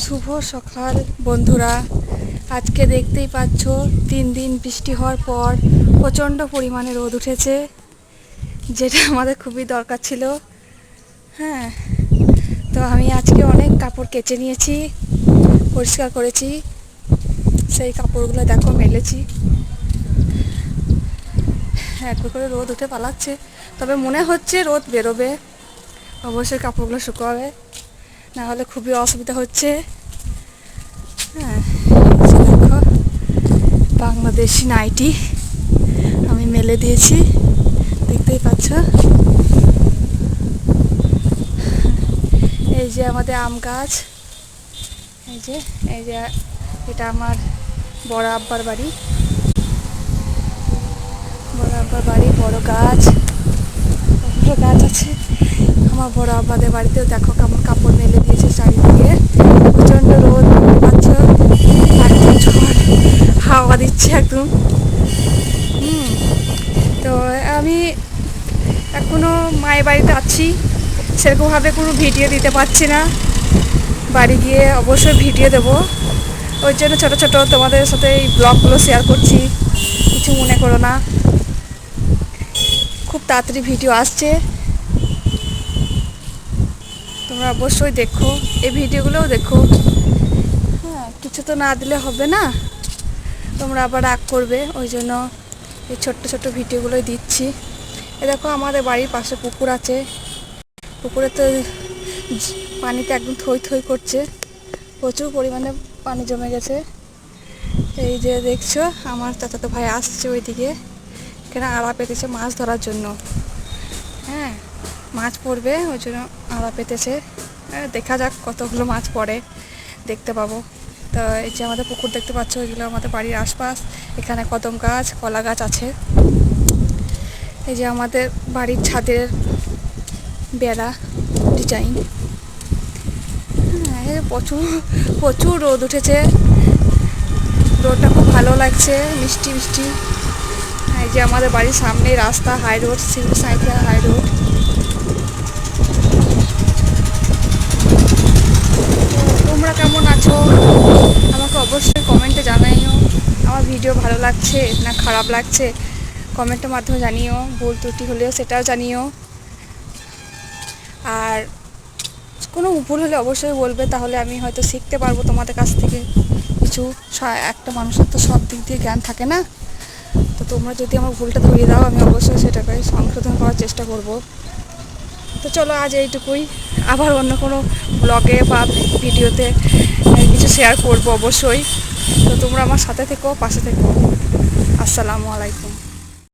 শুভ সকাল বন্ধুরা। আজকে দেখতেই পাচ্ছ 3 দিন বৃষ্টি হওয়ার পর প্রচণ্ড পরিমাণে রোদ উঠেছে, যেটা আমাদের খুবই দরকার ছিল। হ্যাঁ, তো আমি আজকে অনেক কাপড় কেচে নিয়েছি, পরিষ্কার করেছি। সেই কাপড়গুলো দেখো মেলেছি। একবার করে রোদ উঠে পালাচ্ছে, তবে মনে হচ্ছে রোদ বেরোবে। অবশ্যই কাপড়গুলো শুকোবে, না হলে খুবই অসুবিধা হচ্ছে। হ্যাঁ, দেখো বাংলাদেশি নাইটি আমি মেলে দিয়েছি, দেখতেই পাচ্ছ। এই যে আমাদের আম গাছ, এই যে এটা আমার বড় আব্বার বাড়ি। বড় গাছ আছে আমার বড় আব্বাদের বাড়িতেও। দেখো কেমন কাপড় মেলে দিয়েছে চারিদিকে। প্রচণ্ড রোদ পাচ্ছ, একদম ঝড় হাওয়া দিচ্ছে একদম। তো আমি এখনো মায়ের বাড়িতে আছি, সেরকমভাবে কোনো ভিডিও দিতে পারছি না। বাড়ি গিয়ে অবশ্যই ভিডিও দেবো, ওই জন্য ছোটো ছোটো তোমাদের সাথে এই ব্লগগুলো শেয়ার করছি, কিছু মনে করো না। খুব তাড়াতাড়ি ভিডিও আসছে, তোমরা অবশ্যই দেখো, এই ভিডিওগুলোও দেখো। হ্যাঁ, কিছু তো না দিলে হবে না, তোমরা আবার রাগ করবে, ওই জন্য এই ছোট্ট ছোট্ট ভিডিওগুলোই দিচ্ছি। এ দেখো আমাদের বাড়ির পাশে পুকুর আছে, পুকুরে তো পানিতে একদম থই থই করছে, প্রচুর পরিমাণে পানি জমে গেছে। এই যে দেখছো আমার চাচাতো ভাই আসছে ওইদিকে, এখানে আড়া পেতেছে মাছ ধরার জন্য। হ্যাঁ, মাছ পড়বে, ওই জন্য আড়া পেতেছে। দেখা যাক কতগুলো মাছ পড়ে, দেখতে পাবো। তো এই যে আমাদের পুকুর দেখতে পাচ্ছ, এগুলো আমাদের বাড়ির আশপাশ। এখানে কদম গাছ, কলা গাছ আছে। এই যে আমাদের বাড়ির ছাদের বেড়া ডিজাইন। হ্যাঁ, প্রচুর রোদ উঠেছে, রোদটা খুব ভালো লাগছে, মিষ্টি মিষ্টি। এই যে আমাদের বাড়ির সামনেই রাস্তা, high road, cycle high road. তোমরা কেমন আছো আমাকে অবশ্যই কমেন্টে জানাইও। আমার ভিডিও ভালো লাগছে না খারাপ লাগছে কমেন্টের মাধ্যমে জানিও, ভুল ত্রুটি হলেও সেটাও জানিও। আর কোনো ভুল হলে অবশ্যই বলবে, তাহলে আমি হয়তো শিখতে পারবো তোমাদের কাছ থেকে কিছু। একটা মানুষের তো সব দিক দিয়ে জ্ঞান থাকে না, তো তোমরা যদি আমার ভুলটা ধরিয়ে দাও, আমি অবশ্যই সেটাকে সংশোধন করার চেষ্টা করব। তো চলো আজ এইটুকুই, আবার অন্য কোনো ব্লগে বা ভিডিওতে কিছু শেয়ার করব অবশ্যই। তো তোমরা আমার সাথে থেকো, পাশে থেকো। আসসালামু আলাইকুম।